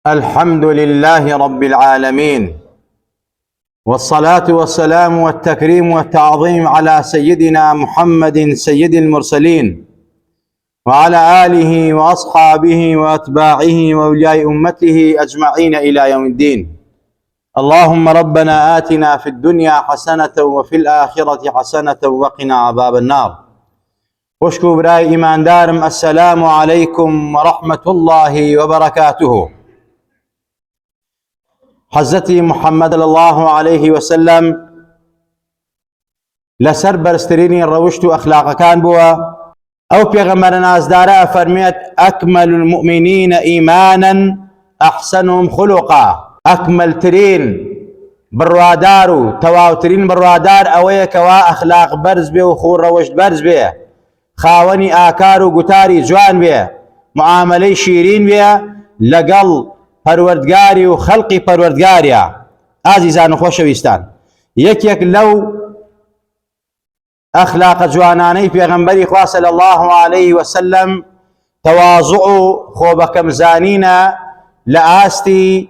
الحمد لله رب العالمين، والصلاة والسلام والتكريم والتعظيم على سيدنا محمد سيد المرسلين، وعلى آله وأصحابه وأتباعه وأولياء أمته أجمعين إلى يوم الدين. اللهم ربنا آتنا في الدنيا حسنة وفي الآخرة حسنة وقنا عذاب النار. واشكو براي إيمان دارم، السلام عليكم ورحمة الله وبركاته. حضرتی محمد صلی الله عليه وسلم لسر برسترینی روشت و اخلاق کان بوا. او پیغمبر نازدارا فرمیت اکمل المؤمنین ایمانا احسنهم خلقا. اکمل ترین بروادارو تواوترین بروادار اوی کوا اخلاق برز بی و خور روشت برز بی، خاونی آکار و گتاری جوان بی، معامله شیرین بی لگل پروردگاری و خلقی پروردگاریا. عزیزان و خوشویستان، یک لو اخلاق جوانانی پیغمبری خوا صلی الله علیه وسلم تواضع خوبکم زانینا لآستی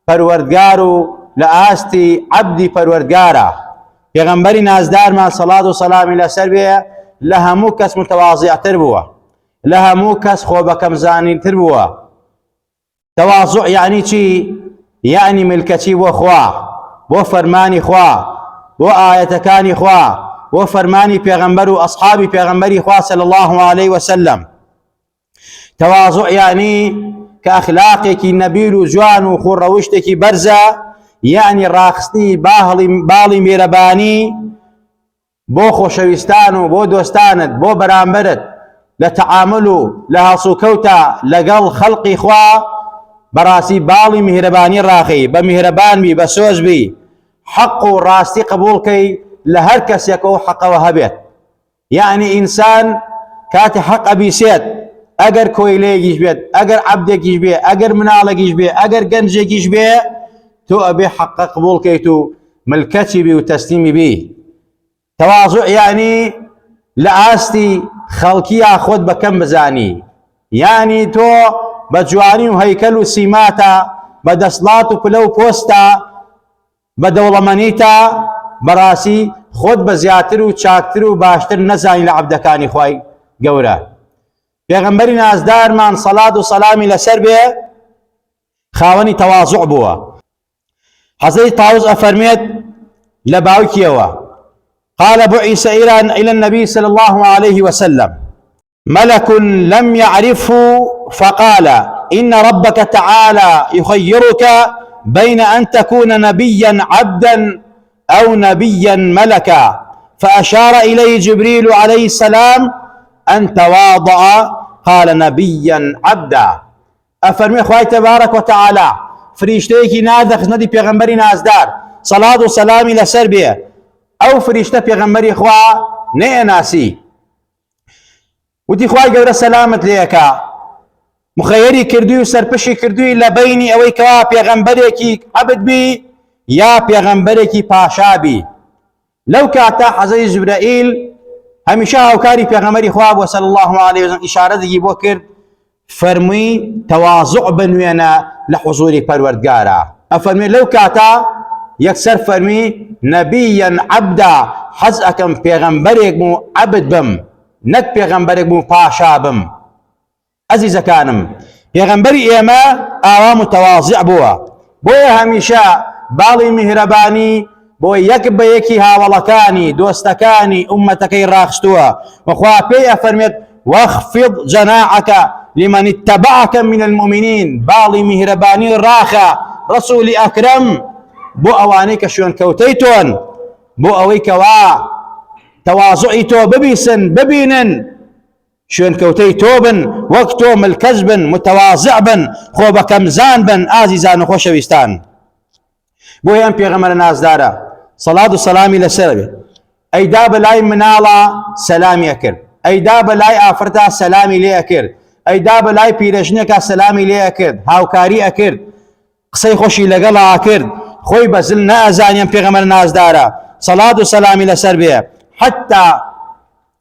پروردگار و لآستی عبدی پروردگارا. پیغمبری نازدار ما صلاة و سلام لسر بی لهمو کس متواضع تر بوا، لهمو کس خوبکم زانی تر بوا. تواضع يعني چی؟ يعني ملكتي بو خوا، بو فرماني خوا، بو آيتكاني خوا، بو فرماني پیغمبر و اصحابي پیغمبري خوا صلى الله عليه وسلم. تواضع يعني كأخلاقك نبيل و جوان و خور روشتك برزة، يعني راخستي بالي ميرباني بو خوشويستان بو دوستانت بو برامبرت لتعاملو لها سوكوتا لقل خلقي خوا براسي بالي مهرباني راخي بمهربان بي بسوز بي حق راستي قبول كي لهركس يكو حق وهبت. يعني انسان كات حق بيسيت اگر كويليجيش بيت اگر عبدكيش بي اگر منالكيش بي اگر جنجكيش بي تو ابي حق قبول كي تو ملكتي بي وتسليمي بي. تواضع يعني لآستي خلقيا خود بكم بزاني، يعني تو بجواني وهيكل وسيماتا بدسلات وبلو بوستا بدولمانيتا براسي خود بزياتر وشاكتر وباشتر نزاني لعبدكاني خواي قورا. پیغمبري نازدار من صلاة وسلامي لسر بيه خاوني تواضع بوا. حضرت طاووس افرميت لباوكيوا قال بعث إلى النبي صلى الله عليه وسلم ملك لم يعرفه فقال إن ربك تعالى يخيرك بين أن تكون نبيا عبدا أو نبيا ملكا، فأشار إليه جبريل عليه السلام أن تواضع قال نبيا عبدا. أفرمي خواهي تبارك وتعالى فريشتيكي نادخ ندي پیغمبري نازدار صلاة وسلامي لسر بيه أو فريشته پیغمبري خواه نئناسي وتي خواهي قورة سلامت ليكا مخيري كردوي وسرپشي كردوي لبيني اوي كوا پیغمبريكي عبد بي يا پیغمبريكي پاشا بي. لو كاتا حضرت جبرائيل هميشه هاوكاري پیغمبري خواب وصلى الله عليه وسلم اشارة دي بو كرد فرمي تواضع بنوينا لحضوري پروردگارا. افرمي لو كاتا يكسر فرمي نبيا عبدا حزأكم پیغمبريك مو عبد بم نك پیغمبرك مو پاشا بم. عزيز كانم پیغمبري ايما آوا متواضع بوا بويا هميشا بالي مهرباني بويا يك بيكي هاولكاني دوستكاني امتكي راخستوا وخوا بي افرمت واخفض جناحك لمن اتبعك من المؤمنين. بالي مهرباني راخا رسول اكرم بو اوانيك شون كوتيتون بو اويك وا تواضعيتو ببيسن ببينن شون كوتي توبن وقتو ملكزبن متواضع بن خوبك مزان بن. عزيزان وخوشويستان بويان پیغمبر نازدارا صلاة وسلامي لسربه ايدا بلاي منالا سلامي اكر، ايدا بلاي افرتا سلامي لي اكر، ايدا بلاي بيرشنكا سلامي لي اكر، هاوكاري اكر، قصي خوشي لقلا اكر، خوي بزلنا ازانيا پیغمبر نازدارا صلاة وسلامي لسربه. حتى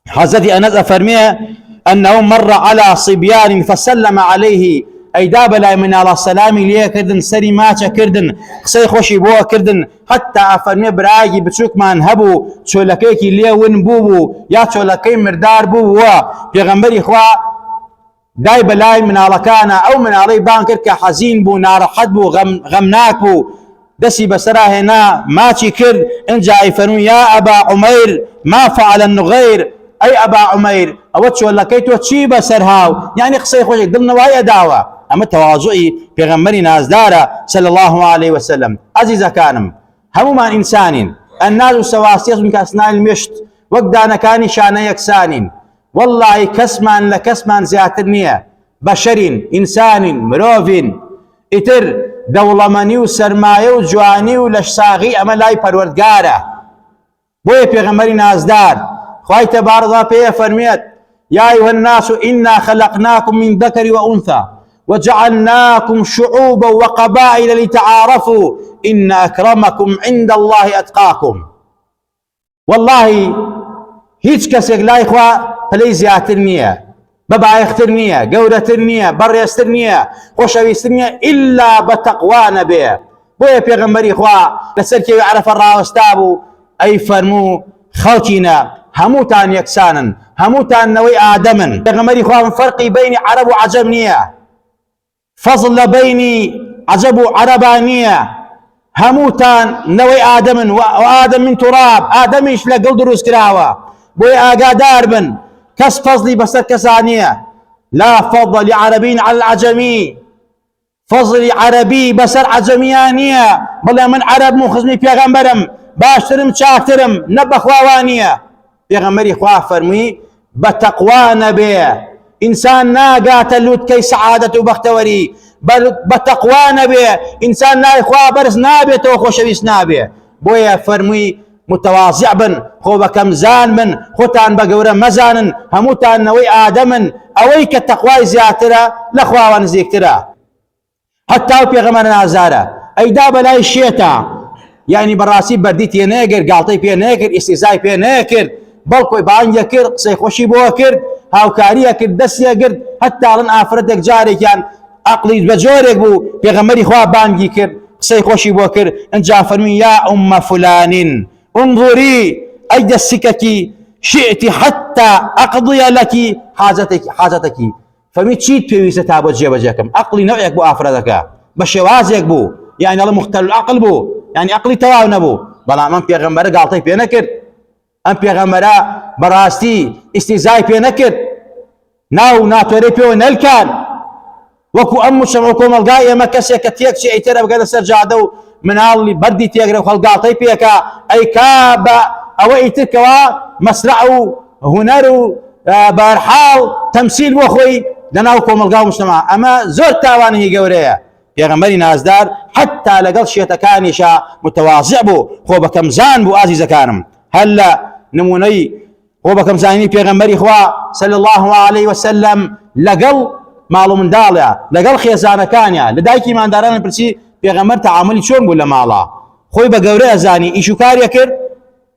حضرت انس فرميه أنه مر على صبيان فسلم عليه ئەیدا بەلای مناڵە سەلامی لێکردن سەری ماچە کردن قسەی خۆشی بۆ کردن حتا ئەفەرمێ برایەکی بچووکمان هەبوو چۆلەکەیەکی لێون بوو یا چۆلەکەی مردار بووە پێغەمبەری خوا دای بەلای مناڵەکانە ئەو مناڵەی بان کرد کە حەزین بوو ناڕەحەت بوو غەمناک بوو دەستی بەسەرا هێنا ماچی کرد ئەنجا ئەیفەرمووی یا ئەبا عومەیر ما فعل النغەیر ئەی ئەبا عومەیر ئەوە چۆلەکەی تۆ چی بەسەر هاو یعنی قسەی خۆشی دڵنەوای ئەداوە ئەمە تەواضوعی پێغەمبەری نازدارە صلی الله عليه وسلم عەزیزەکانم هەمومان ئینسانین الناس سەواسیە کەسنانی المشت وەک دانەکانی شانە یەکسانین والله کەسمان لە کەسمان زیاتر نییە بەشەرین ئینسانین مرۆڤین ئیتر دەوڵەمەنی و سەرمایە و جوانی و لەشساغی ئەمە لای پەروەردگارە بۆیە پێغەمبەری نازدار خوای تەبارەکە پێ فەرمێت یا أيها الناس إنا خلقناكم من ذكر وأنثى وجعلناكم شعوبا وقبائل لتعارفوا إن أكرمكم عند الله أتقاكم والله هیچ کەسێک لای خوا پلەی زیاتر نییە بەبایەختر نییە گەورەتر نییە بەڕێزتر نییە خۆشەویستتر نییە ئیلا بە تەقوا نەبێ بۆیە پێغەمبەری خوا لەسەر کێوی عەرەفە ڕاوەستا بوو ئەی فەرموو خەڵکینە هەمووتان یەکسانن هەمووتان نەوەی ئادەمن پێغەمبەری خوا فەرقی بەینی عەرەب و عەجەم نییە فەزڵ لە بەینی عەجەب و عەرەبا نییە هەمووتان نەوەی ئادەمن و ئادەم من توراب ئادەمیش لە گڵ دروست کراوە بۆیە ئاگادار بن کەس فەزڵی بەسەر کەسان نییە لا فەضڵ لعەرەبین عەلى العەجەمی فەزڵی عەرەبی بەسەر عەجەمیان نییە بڵێ من عەرەبم و خزمی پێغەمبەرم باشترم چاکترم نە بەخواوان نییە پێغەمبەری خوا فەرمووی بە تەقوا نەبێ ئینسان ناگاتە لووتکەی سەعادەت و بەختەوەری بە تەقوا نەبێ ئینسان لای خوا بەرز نابێتەوە خۆشەویست نابێ بۆیە فەرمووی متواضع بن خۆ بەکەم زان بن خۆتان بە گەورە مەزانن هەمووتان نەوەی ئادەمن ئەوەی کە تەقوای زیاترە لە خواوە نزیکترە حتا و پێغەمبەر نازارە ئەیدا بەلای شێتە یعنی بەڕاستی بەردی تێ نەگرت گاڵتەی پێ نەکرد ئیستیزای پێ نەکرد بەڵکوی بانگە کرد قسەی خۆشی بۆ کرد هاوکاریە کرد دەستیە گرت هەتاڵن ئافرەتێک جارێکیان عەقلی بە جۆرێک بوو پێغەمبەری خوا بانگی کرد قسەی خۆشی بۆ کرد ئەنجا فەرمووی یا ئومە فولانین انظري أي دستك شئت حتى أقضي لك حاجتك فمي تشيت في ويستا بوجه وجهكم أقلي نوعك بو أفرادك بشوازك بو يعني الله مختل العقل بو يعني أقلي تواو نبو بلا من بيغمبر قالطي بي نكر أم بيغمبر براستي استيزاي بي نكر ناو ناتوري بي ونالكان وكو أمو شمعكم القائية ما كسي كتيك شيء ترى بقى سرجع دو من اللي بردي تيغري وخلقاطي بيكا أي كابا أو إيتكوا مسرعو هنرو بارحال تمثيل وخوي لناوكم القاو مجتمع أما زور تاوانه قوريه پێغەمبەری نازدار حتى لەگەڵ شێتەکانیشا متواضع بوو خۆ بەکەم زان بوو ئازیزەکانم هەر لە نمونەی خۆ بەکەم زانی پێغەمبەری خوا صلی الله عليه وسلم لەگەڵ ماڵ و منداڵە لەگەڵ خێزانەکانیە لە دایکی مانداران پرسی پێغەمبەر تەعاملی چۆن بوو لە ماڵە خۆی بە گەورە ئەزانی ئیش و کاریە کرد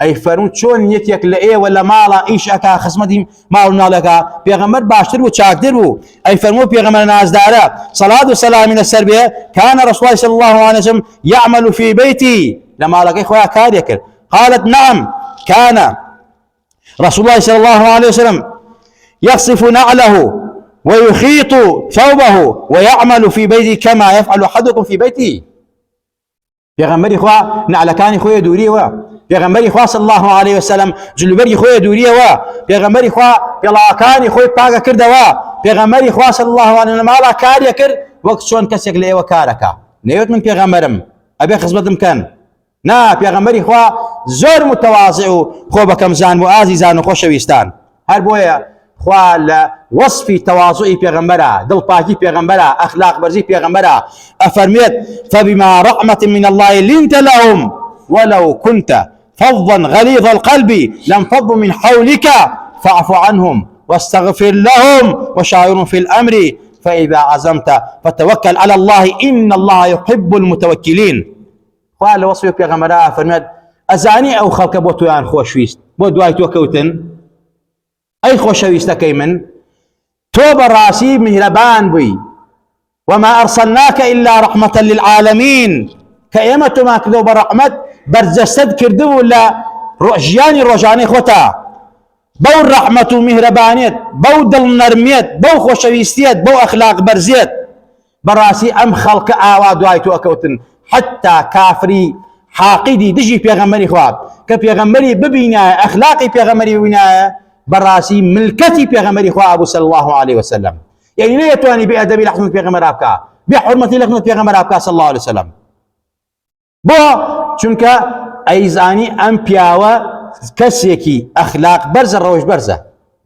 ئەی فەرموو چۆن یەکێک لە ئێوە لە ماڵە ئیش ئەکا خزمەتی ماڵ و منداڵەکە پێغەمبەر باشتر بوو چاکتر بوو ئەی فەرموو پێغەمبەر نازدارە صەڵات و سەلامی لەسەر بێ كان رسول الله صلى الله عليه وسلم يعمل في بيتي لما لقي خويا كاريك قالت نعم كان رسول الله صلى الله عليه وسلم يخصف نعله ويخيط ثوبه ويعمل في بيتي كما يفعل أحدكم في بيته پیغمبری خوا نعلکانی خوی دوری و پیغمبری خوا صلی الله علیه وسلم جلوبری خوی دوری و پیغمبری خوا پلاکانی خوی پاک کرده و پیغمبری خوا صلی الله علیه وسلم مالا کاری کرد وقت چون کسی کلی و کارکا نیوت من پیغمبرم ابي خدمتم كان نا پیغمبری خوا زور متواضع خو بكم زان و عزیزان و خوشویستان هر بویا خوا لوصف تواضعي پیغمبرا دل پاکی پیغمبرا اخلاق برزي پیغمبرا افرميت فبما رحمة من الله لنت لهم ولو كنت فظا غليظ القلب لانفضوا من حولك فاعف عنهم واستغفر لهم وشاورهم في الامر فاذا عزمت فتوكل على الله ان الله يحب المتوكلين خوا لوصف پیغمبرا افرميت ازاني او خلق بو تویان خوشویست بو دوای تو کوتن ئەی خۆشەویستەکەی من تۆ بەڕاستی میهرەبان بووی وما أرسلناك إلا رحمة للعالمين كأيمة ما كذو برحمة برزستد كردو لا ژیانی ڕۆژانەی خۆتا بەو ڕەحمەت و میهرەبانیت بەو دڵنەرمیت بەو خۆشەویستیت بەو ئەخلاق بەرزیت بەڕاستی ئەم خەڵکە ئاوا دوای تۆ ئەکەوتن حتا کافری حاقیدی دژی پێغەمبەری خوا کە پێغەمبەری ببینایە ئەخلاقی پێغەمبەری ببینایە بەڕاستی ملکەتی پێغەمبەری خوا بوو صلی الله عليه وسلم یعنی نەیەتوانی بێئەدەبی لە حزمەت پێغەمبەرا بکا بێحورمەتی لە حزمەت پێغەمبەرا بکا صلی الله عليه وسلم بۆ چونکە ئەیزانی ئەم پیاوە کەسێکی ئەخلاق بەرزە ڕەوش بەرزە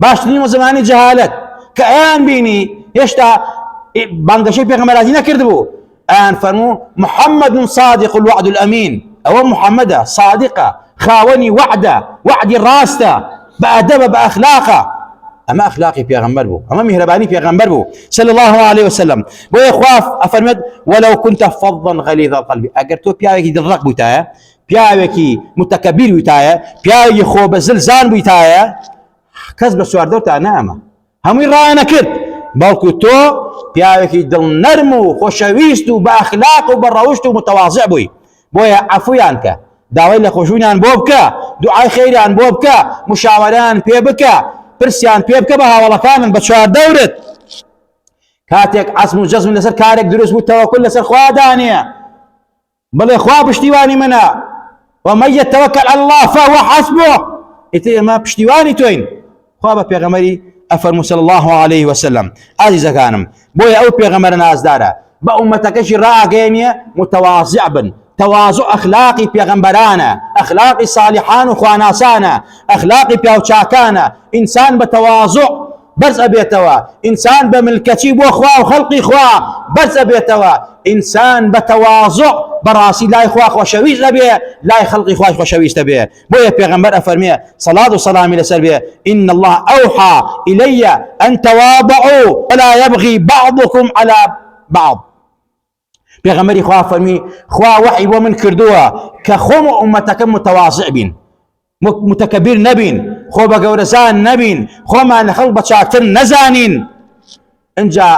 باشترین و زمانی جەهالەت کە ئەیان بینی هێشتا بانگەشەی پێغەمبەراتی نەکردبوو ئەیان فەرموو محەممەد صادق الوعد الأمين ئەوە محەممەدە صادقە خاوەنی وعدە وعدی ڕاستە بە ئەدەبە بە ئەخلاقە ئەمە ئەخلاقی پێغەمبەر بوو ئەمە میهرەبانی پێغەمبەر بوو صلی الله عليه وسلم بۆیە خوا ئەفەرمێت ولو كنت فظا غليظ القلب ئەگەر تۆ پیاوێکی دڵڕەق بوویتایە پیاوێکی متەکەبیر بوویتایە پیاوێکی خۆبەزلزان بوویتایە کەس بە سواردەوتا نەئەمە هەمووی ڕایە نەکرد بەڵکو تۆ پیاوێکی دڵنەرم و خۆشەویست و بە ئەخلاق و بە ڕەوشت و متەواضع بووی بۆیە عەفویان کە داوای لە خۆشبوونیان بۆ بکە دوعای خەیریان بۆ بکە مشاوەرەیان پێ بکە پرسیان پێ بکە بە هاوڵەکانن بە چواردەورت کاتێک عەزم و جەزم لەسەر کارێک دروست بوو تەوەکل لەسەر خوا دانیە بڵێ خوا پشتیوانی منە ومن يتوكل على الله فهو حسبه ئیتر ئێمە پشتیوانی تۆین خوا بە پێغەمبەری ئەفەرموو صلی الله عليه وسلم ئازیزەکانم بۆیە ئەو پێغەمبەرە نازدارە بە ئومەتەکەشی ڕاگەیەنیە متەواضع بن تواضع أخلاقي پیغمبرانه أخلاقي صالحان وخواناسانه أخلاقي بيوچاكانه إنسان بتواضع بس أبيتوا إنسان بملكتي بوخوا وخلقي خوا بس أبيتوا إنسان بتواضع براسي لا إخوا خوشويش أبيه لا خلقي خوا خوشويش أبيه بويا پیغمبر أفرميه صلاة وسلام إلى سربيه إن الله أوحى إلي أن تواضعوا ولا يبغي بعضكم على بعض پیغمبری خوا فرمی خوا وحی بۆ من کردووە کە خۆم و ئومەتەکەم متەواضع بین متەکەبیر نەبین خۆ بە گەورەزان نەبین خۆمان لە خەڵک بە چاکتر نەزانین اینجا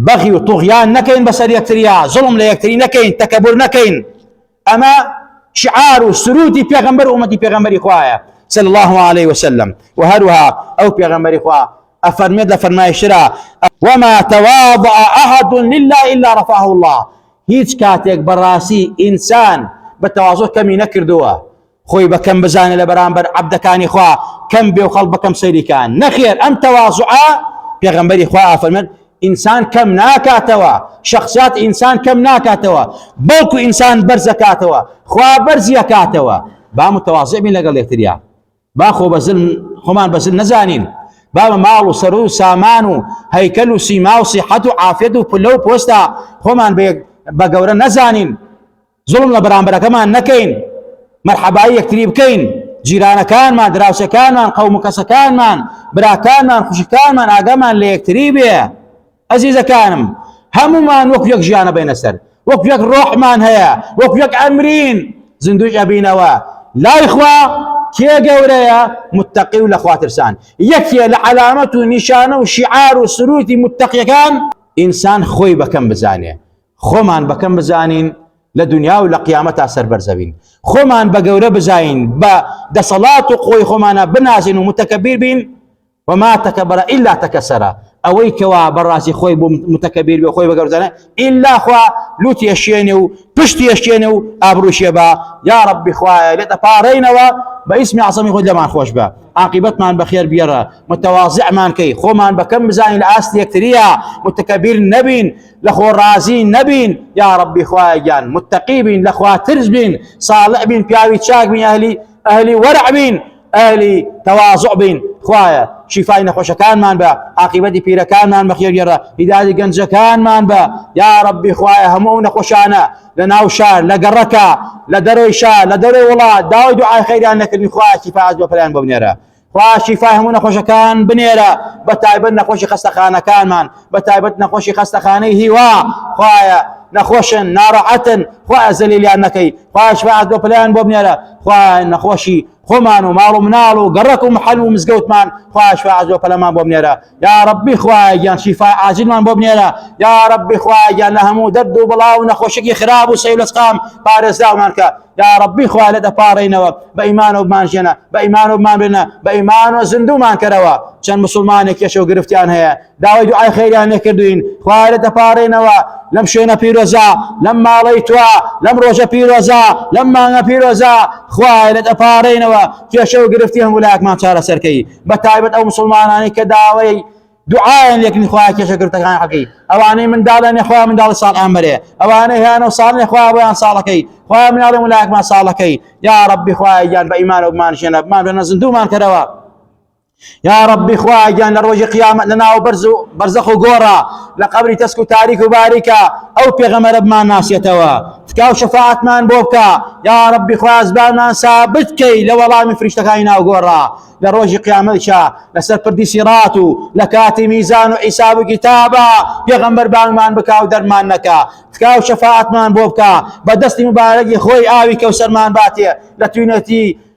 بەغی و طوغیان نەکەین بەسەر یەکتریا زوڵم لە یەکتری نەکەین تەکەبور نەکەین ئەمە شعار و سرودی پێغەمبەر و ئومەتی پێغەمبەری خوایە صلی الله عليه وسلم و هەروەها ئەو پێغەمبەری خوا ئەفەرمێت لە فەرمایشترا وما تواضع أحد لله إلا رفعه الله هیچ کاتێک بەڕاستی ئینسان بە تەواضع کەمی نەکردووە خۆی بە کەم بزانێ لە بەرامبەر عەبدەکانی خوا کەم بێ و خەڵک بە کەم سەیریکان نەخێر ئەم تەواضعە پێغەمبەری خوا ئەفەرمێت ئینسان کەم ناکاتەوە شخصیات ئینسان کەم ناکاتەوە بەڵکو ئینسان بەرز ئەکاتەوە خوا بەرزی ئەکاتەوە با متەواضع بین لەگەڵ یەکتریا با خۆمان بەزل نەزانین با ماڵ و سەر و سامان و هەیکەل و سیما و سیحەت و عافیەت و پلە و پۆستە خۆمان بە گەورە نەزانین زوڵم لە بەرامبەرەکەمان نەکەین مەرحەبایی یەکتری بکەین جیرانەکانمان دراوسەکانمان قەوم و کەسەکانمان براکانمان خوشکانمان ئاگامان لە یەکتری بێ ئەزیزەکانم هەمومان وەکو یەک ژیانە بینە سەر وەکو یەک ڕۆحمان هەیە وەکو یەک ئەمرین زیندوی ئەبینەوە لای خوا کێ گەورەیە متەقی و لە خوا ترسان یەکێ لە عەلامەت و نیشانە و شیعار و سروتی متەقیەکان ئینسان خۆی بەکەم بزانێ خۆمان بەکەم بزانین لە دنیا و لە قیامەتا سەربەرزە بین خۆمان بە گەورە بزانین بە دەسەڵات و قۆی خۆمانە بنازین و متەکەبیر بین وما تكبر إلا تكسر أوي كوا براسي خوي متكبر بخوي بقرزنا إلا خوا لوتي يشينو بشتي يشينو أبرو شيبا يا ربي خوا لتفارينا باسم عصمي خد لمان خوش با عاقبت من بخير بيرا متواضع من كي خو من بكم بزاين الأصل يكتريا متكبر نبين لخو رازين نبين يا ربي خوا جان متقيبين لخوا ترزبين صالح بين بياوي تشاك بين أهلي ورع بين أهلي تواضع بين خوايا شفاي نخوش كان من با عاقبتي بيرا كان من بخير يرى هداية جنز كان من با يا ربي خوايا همو نخوشانا لناو شار لقركا لدروي شار لدروي والله داوي دعاء خير انك خوايا شفاء عز وجل بنيرا خوايا شفاء همو نخوش كان بنيرا بتايبت نخوش خستخانه كان من بتايبت نخوش خستخانه هوا خوايا نخوشن نارعتن خوايا زليل انك خوايا شفاء عز وجل بنيرا خوايا نخوشي خۆمان و ماڵ و مناڵ و گەڕەک و محەل و مزگەوتمان خوای شفای عاجل و پەلەمان بۆ بنێرە یا ربی خوای گیان شیفای عاجلمان بۆ بنێرە یا ربی خوای گیان لە هەموو دەرد و بڵاو و نەخۆشیێکی خراپ و سەیل و سقام پارێزراومان کە یا ربی خوای لە دەپاڕێنەوە بە ئیمان و بمانژێنە بە ئیمان و بمانبێنە بە ئیمان و زندومان کەرەوە چەند مسلمانێک کێشە و گرفتیان هەیە داوای دوعای خەیریان لێکردوین خوای لە دەپاڕێنەوە لەم شوێنە پیرۆزە لەم ماڵەی توە لەم ڕۆژە پیرۆزە لەم مانگە پیرۆزە خوای لە دەپاڕێنەوە کێشە و گرفتی هەموو لایەکمان چارەسەرکەی بە تایبەت ئەو مسلمانانی کە داوای دوعایان لێکردنی خوای کێشە گرفتەکان حەقی ئەوانەی منداڵێنێ خوای منداڵی ساڵحیان بەرێ ئەوانەی هیانە و ساڵێ خوای بۆیان ساڵەکەی خوای مناڵی هەموو لایەکمان ساڵەکەی یا ربی خوای گیان بە ئیمان و بمانشێنە بمانبێنە زندومان کەرەوە يا ربي خواهي جان لروج قيامة لنا وبرزخ وقورا لقبري تسكو تاريك وباركا أو بيغمر بما الناس يتوا تكاو شفاعة من بوبكا يا ربي خواهي زبانا سابتكي لو الله من فرشتكاينا وقورا لروج قيامة شا لسر پردي سيراتو لكاتي ميزان وحساب كتابا بيغمر بان بكا ودرمان نكا تكاو شفاعة من بوبكا بدستي مباركي خوي آوي كوسر من باتي لتوينتي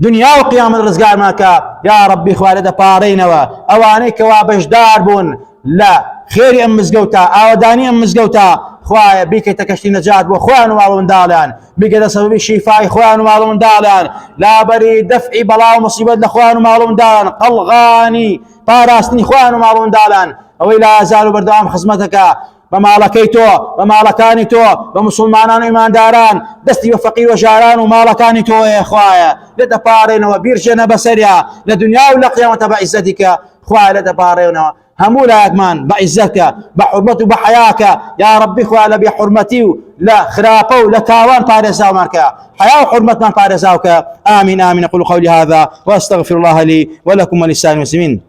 دنیا و قیامت رزگار ماکە یا ربی خوارە دەپاڕێنەوە ئەوانەی کەوا بەشدار بوون لە خێری ئەم مزگەوتە ئاوەدانی ئەم مزگەوتە خوایە بیکەیتە کەشتی نەجات بۆ خۆیان و ماڵ و منداڵیان بیکەیتە سەبەبی شیفای خۆیان و ماڵ و منداڵیان لابەری دەفعی بەڵا و مصیبەت لە خۆیان و ماڵ و منداڵیان قەڵغانی پاراستنی خۆیان و ماڵ و منداڵیان ئەوەی لا ئازار و بەردەوام خزمەتەکە بمالكي تو بمالكاني تو بمسلمانان وإيمانداران دستي وفقير وجاران ومالكاني تو يا خوايا لدبارين وبيرجنا بسريا لدنيا ولا قيامة بعزتك خوايا لدبارين همو لا يكمان بعزتك بحرمته بحياك يا ربي خوايا بحرمتي لا خرافه لا تاوان بارزاو ماركا حياة وحرمة من بارزاوك آمين آمين أقول قولي هذا وأستغفر الله لي ولكم ولسائر المسلمين.